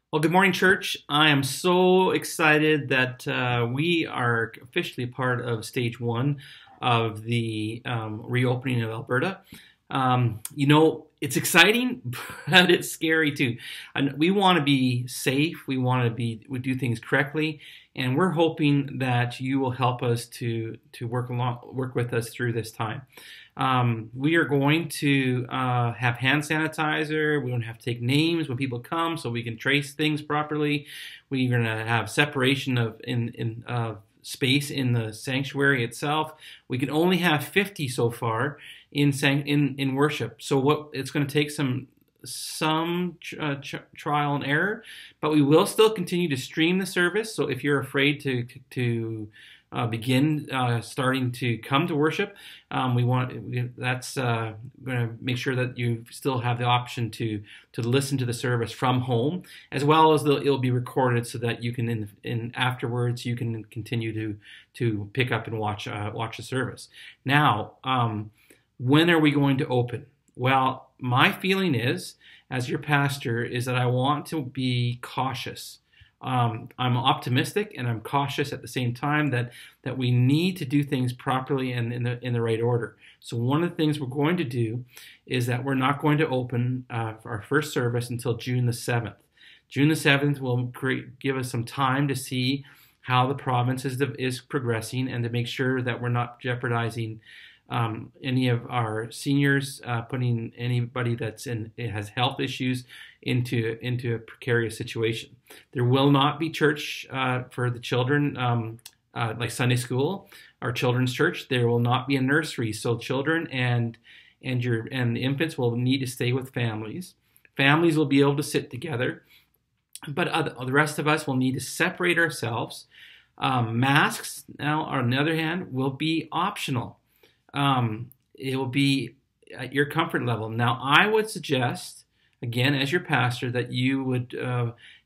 Well, good morning, church. I am so excited that we are officially part of stage one of the reopening of Alberta. It's exciting, but it's scary too. And we want to be safe. We do things correctly, and we're hoping that you will help us to work with us through this time. We are going to have hand sanitizer. We don't have to take names when people come, so we can trace things properly. We're going to have separation of in space in the sanctuary itself. We can only have 50 so far in worship. So what it's going to take some trial and error, but we will still continue to stream the service. So if you're afraid to begin starting to come to worship, that's going to make sure that you still have the option to listen to the service from home, as well as it'll be recorded so that you can in afterwards you can continue to pick up and watch the service. Now, when are we going to open? Well, my feeling is, as your pastor, is that I want to be cautious. I'm optimistic and I'm cautious at the same time that we need to do things properly and in the right order. So one of the things we're going to do is that we're not going to open our first service until June the 7th. June the 7th will give us some time to see how the province is progressing and to make sure that we're not jeopardizing any of our seniors, putting anybody has health issues into a precarious situation. There will not be church for the children, like Sunday school or children's church. There will not be a nursery, so children and the infants will need to stay with families. Families will be able to sit together, but the rest of us will need to separate ourselves. Masks, now, on the other hand, will be optional. It will be at your comfort level. Now, I would suggest, again, as your pastor, that you would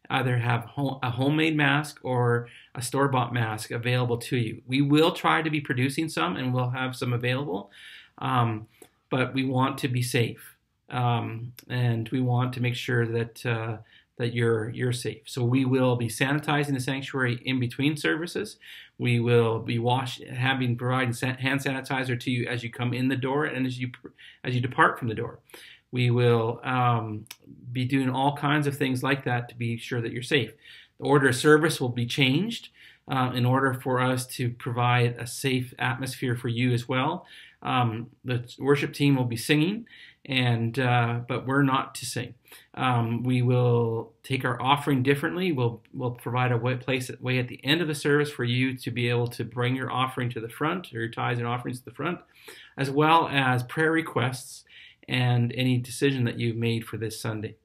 either have a homemade mask or a store-bought mask available to you. We will try to be producing some, and we'll have some available, but we want to be safe, and we want to make sure that you're safe. So we will be sanitizing the sanctuary in between services. We will be providing hand sanitizer to you as you come in the door and as you depart from the door. We will be doing all kinds of things like that to be sure that you're safe. The order of service will be changed in order for us to provide a safe atmosphere for you as well. The worship team will be singing, but we're not to sing. We will take our offering differently. We'll provide a way at the end of the service for you to be able to bring your offering to the front, or your tithes and offerings to the front, as well as prayer requests and any decision that you've made for this Sunday.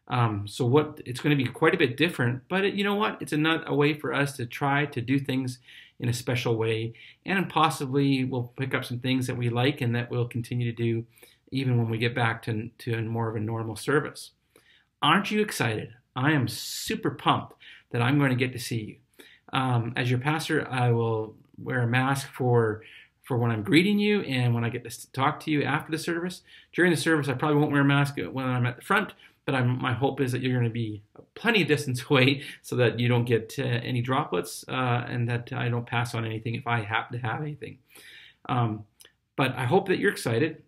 So it's going to be quite a bit different, but you know what? It's a way for us to try to do things in a special way, and possibly we'll pick up some things that we like and that we'll continue to do even when we get back to more of a normal service. Aren't you excited? I am super pumped that I'm going to get to see you. As your pastor, I will wear a mask for when I'm greeting you and when I get to talk to you after the service. During the service, I probably won't wear a mask when I'm at the front, but my hope is that you're going to be plenty of distance away so that you don't get any droplets and that I don't pass on anything if I happen to have anything. But I hope that you're excited,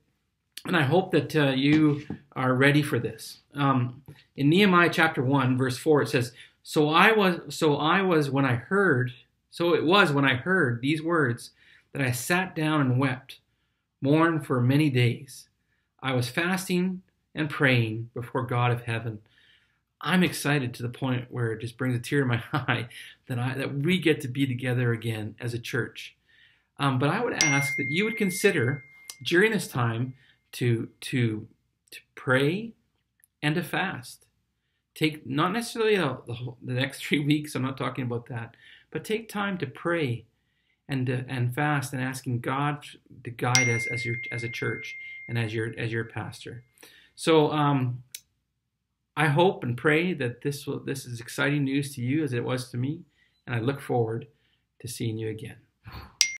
and I hope that you are ready for this. In Nehemiah chapter 1, verse 4, it says, So it was when I heard these words that I sat down and wept, mourned for many days. I was fasting and praying before God of heaven. I'm excited to the point where it just brings a tear to my eye that we get to be together again as a church. But I would ask that you would consider during this time to pray and to fast. Take not necessarily the next 3 weeks. I'm not talking about that, but take time to pray and fast and asking God to guide us as a church and as your pastor. So I hope and pray that this is exciting news to you as it was to me, and I look forward to seeing you again.